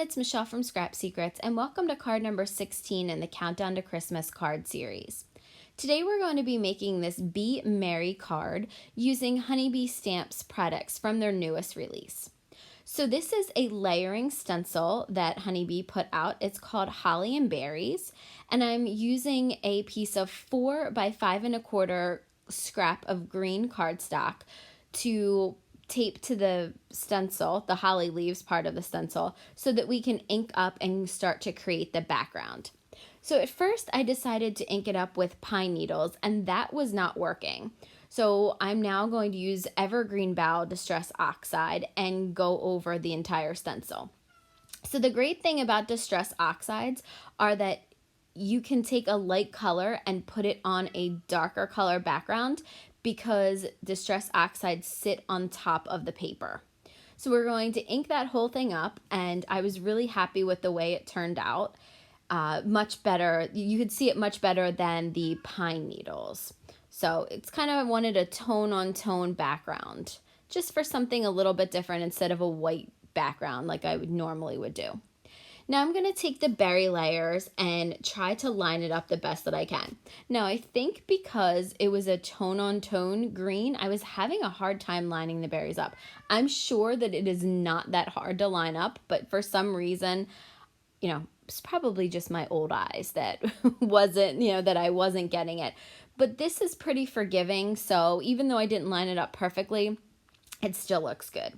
it's Michelle from Scrap Secrets, and welcome to card number 16 in the Countdown to Christmas card series. Today we're going to be making this Be Merry card using Honeybee Stamps products from their newest release. So this is a layering stencil that Honeybee put out. It's called Holly and Berries, and I'm using a piece of 4 by 5 1/4 scrap of green cardstock to tape to the stencil, the holly leaves part of the stencil, so that we can ink up and start to create the background. So at first I decided to ink it up with pine needles, and that was not working. So I'm now going to use Evergreen Bough Distress Oxide and go over the entire stencil. So the great thing about Distress Oxides are that you can take a light color and put it on a darker color background because Distress Oxides sit on top of the paper. So we're going to ink that whole thing up, and I was really happy with the way it turned out. Much better, you could see it much better than the pine needles. So it's kind of, I wanted a tone on tone background, just for something a little bit different instead of a white background like I would normally do. Now I'm going to take the berry layers and try to line it up the best that I can. Now I think because it was a tone-on-tone green, I was having a hard time lining the berries up. I'm sure that it is not that hard to line up, but for some reason, it's probably just my old eyes that that I wasn't getting it. But this is pretty forgiving, so even though I didn't line it up perfectly, it still looks good.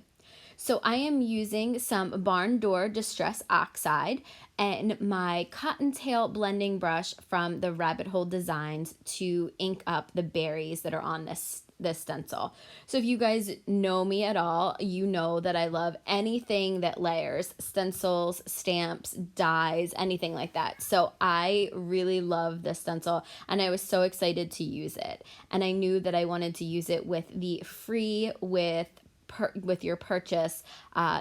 So I am using some Barn Door Distress Oxide and my Cottontail blending brush from the Rabbit Hole Designs to ink up the berries that are on this stencil. So if you guys know me at all, you know that I love anything that layers, stencils, stamps, dies, anything like that. So I really love this stencil, and I was so excited to use it. And I knew that I wanted to use it with the free with your purchase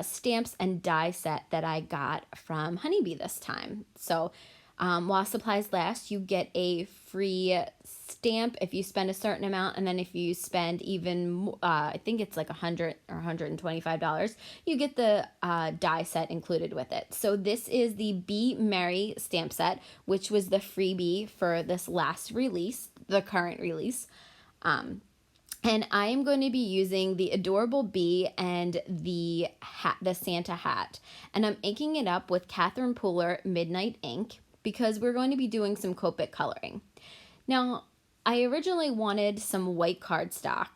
stamps and die set that I got from Honeybee this time. So while supplies last, you get a free stamp if you spend a certain amount, and then if you spend even I think it's like $100 or $125, you get the die set included with it. So this is the Be Merry stamp set, which was the freebie for this last release, the current release. And I am going to be using the Adorable Bee and the Santa hat. And I'm inking it up with Catherine Pooler Midnight Ink because we're going to be doing some Copic coloring. Now, I originally wanted some white cardstock,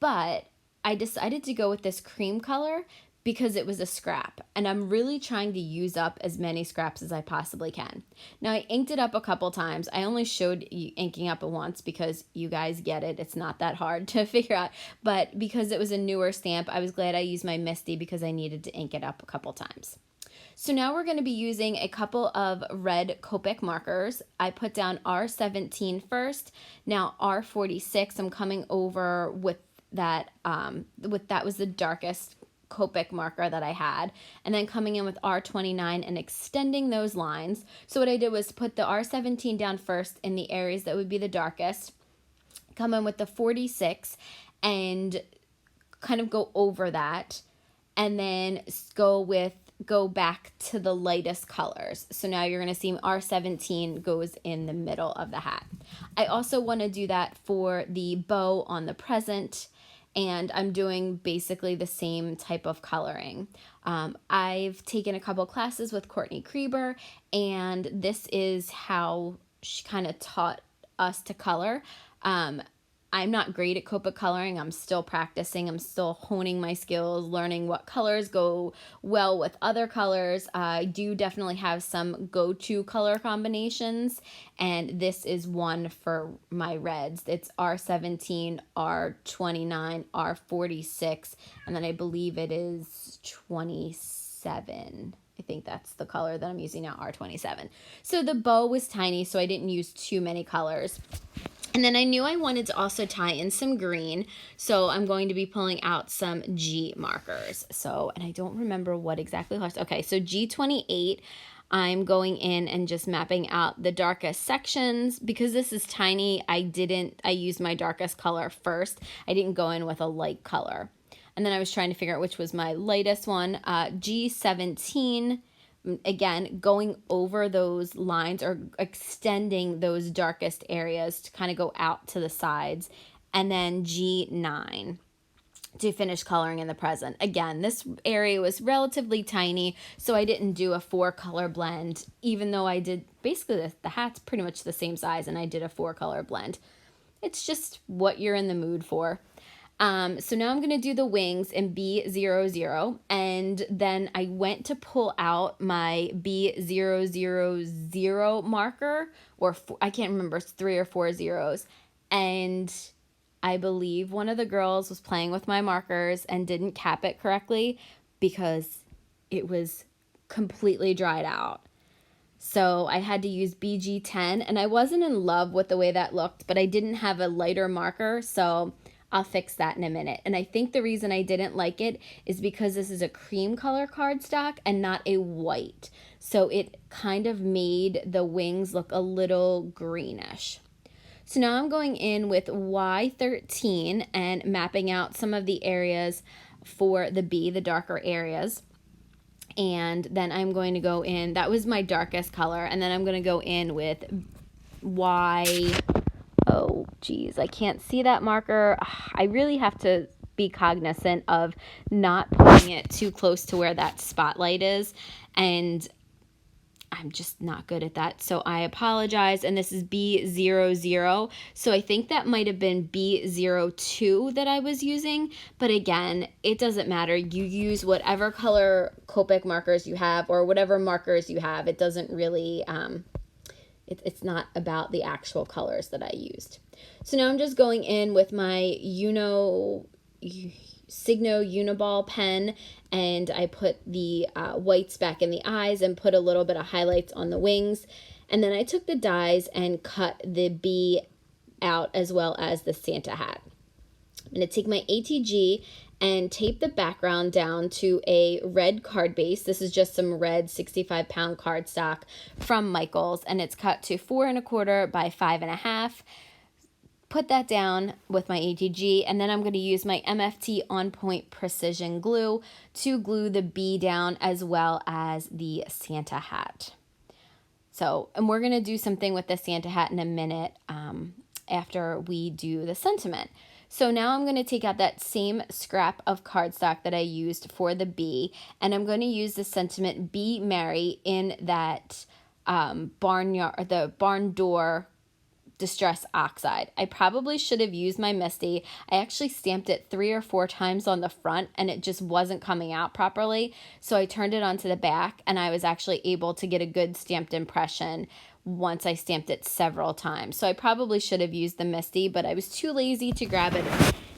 but I decided to go with this cream color because it was a scrap, and I'm really trying to use up as many scraps as I possibly can. Now, I inked it up a couple times. I only showed you inking up it once because you guys get it. It's not that hard to figure out, but because it was a newer stamp, I was glad I used my Misty because I needed to ink it up a couple times. So now we're going to be using a couple of red Copic markers. I put down R17 first. Now R46, I'm coming over with that, that was the darkest Copic marker that I had, and then coming in with R29 and extending those lines. So what I did was put the R17 down first in the areas that would be the darkest, come in with the 46 and kind of go over that, and then go back to the lightest colors. So now you're going to see R17 goes in the middle of the hat. I also want to do that for the bow on the present, and I'm doing basically the same type of coloring. I've taken a couple classes with Courtney Krieber, and this is how she kind of taught us to color. I'm not great at Copic coloring. I'm still practicing. I'm still honing my skills, learning what colors go well with other colors. I do definitely have some go-to color combinations, and this is one for my reds. It's R17, R29, R46, and then I believe it is 27. I think that's the color that I'm using now, R27. So the bow was tiny, so I didn't use too many colors. And then I knew I wanted to also tie in some green, so I'm going to be pulling out some G markers. So, and I don't remember what exactly. Okay, so G28, I'm going in and just mapping out the darkest sections. Because this is tiny, I used my darkest color first. I didn't go in with a light color. And then I was trying to figure out which was my lightest one. G17, again, going over those lines or extending those darkest areas to kind of go out to the sides. And then G9 to finish coloring in the present. Again, this area was relatively tiny, so I didn't do a 4-color blend, even though I did basically the hat's pretty much the same size and I did a 4-color blend. It's just what you're in the mood for. So now I'm going to do the wings in B00, and then I went to pull out my B000 marker, or I can't remember, it's 3 or 4 zeros, and I believe one of the girls was playing with my markers and didn't cap it correctly because it was completely dried out. So I had to use BG10, and I wasn't in love with the way that looked, but I didn't have a lighter marker, so I'll fix that in a minute. And I think the reason I didn't like it is because this is a cream color cardstock and not a white. So it kind of made the wings look a little greenish. So now I'm going in with Y13 and mapping out some of the areas for the B, the darker areas. And then I'm going to go in, that was my darkest color, and then I'm going to go in with oh geez, I can't see that marker. I really have to be cognizant of not putting it too close to where that spotlight is, and I'm just not good at that, so I apologize. And this is B00, so I think that might have been B02 that I was using, but again, it doesn't matter. You use whatever color Copic markers you have or whatever markers you have. It doesn't really, it's not about the actual colors that I used. So now I'm just going in with my Signo Uniball pen, and I put the whites back in the eyes and put a little bit of highlights on the wings. And then I took the dies and cut the bee out as well as the Santa hat. I'm going to take my ATG and tape the background down to a red card base. This is just some red 65-pound cardstock from Michaels, and it's cut to 4 1/4 by 5 1/2. Put that down with my ATG, and then I'm going to use my MFT On Point Precision Glue to glue the bee down as well as the Santa hat. So, and we're going to do something with the Santa hat in a minute after we do the sentiment. So now I'm going to take out that same scrap of cardstock that I used for the bee, and I'm going to use the sentiment Be Merry in that the barn door Distress Oxide. I probably should have used my Misty. I actually stamped it 3 or 4 times on the front and it just wasn't coming out properly. So I turned it onto the back and I was actually able to get a good stamped impression once I stamped it several times. So I probably should have used the Misty, but I was too lazy to grab it,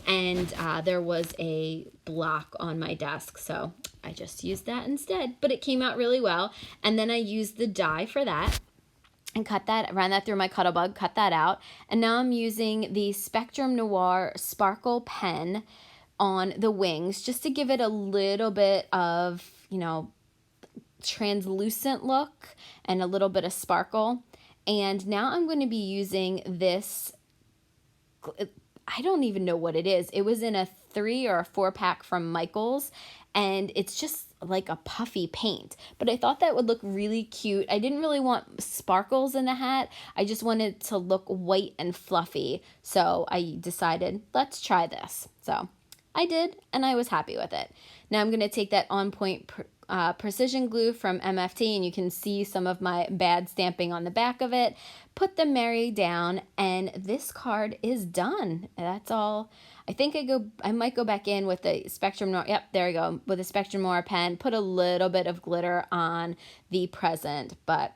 and there was a block on my desk, so I just used that instead. But it came out really well, and then I used the die for that and ran that through my Cuttlebug, cut that out. And now I'm using the Spectrum Noir Sparkle pen on the wings just to give it a little bit of, translucent look and a little bit of sparkle. And now I'm going to be using this, I don't even know what it is. It was in a 3 or a 4-pack from Michaels, and it's just like a puffy paint, but I thought that would look really cute. I didn't really want sparkles in the hat. I just wanted to look white and fluffy. So I decided, let's try this. So I did, and I was happy with it. Now I'm going to take that On Point Precision Glue from MFT, and you can see some of my bad stamping on the back of it. Put the Merry down, and this card is done. That's all. I think I might go back in with the Spectrum Noir. Yep, there we go. With the Spectrum Noir pen, put a little bit of glitter on the present, but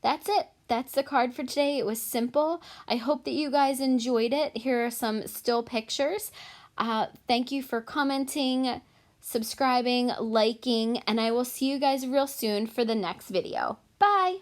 that's it. That's the card for today. It was simple. I hope that you guys enjoyed it. Here are some still pictures. Thank you for commenting, subscribing, liking, and I will see you guys real soon for the next video. Bye!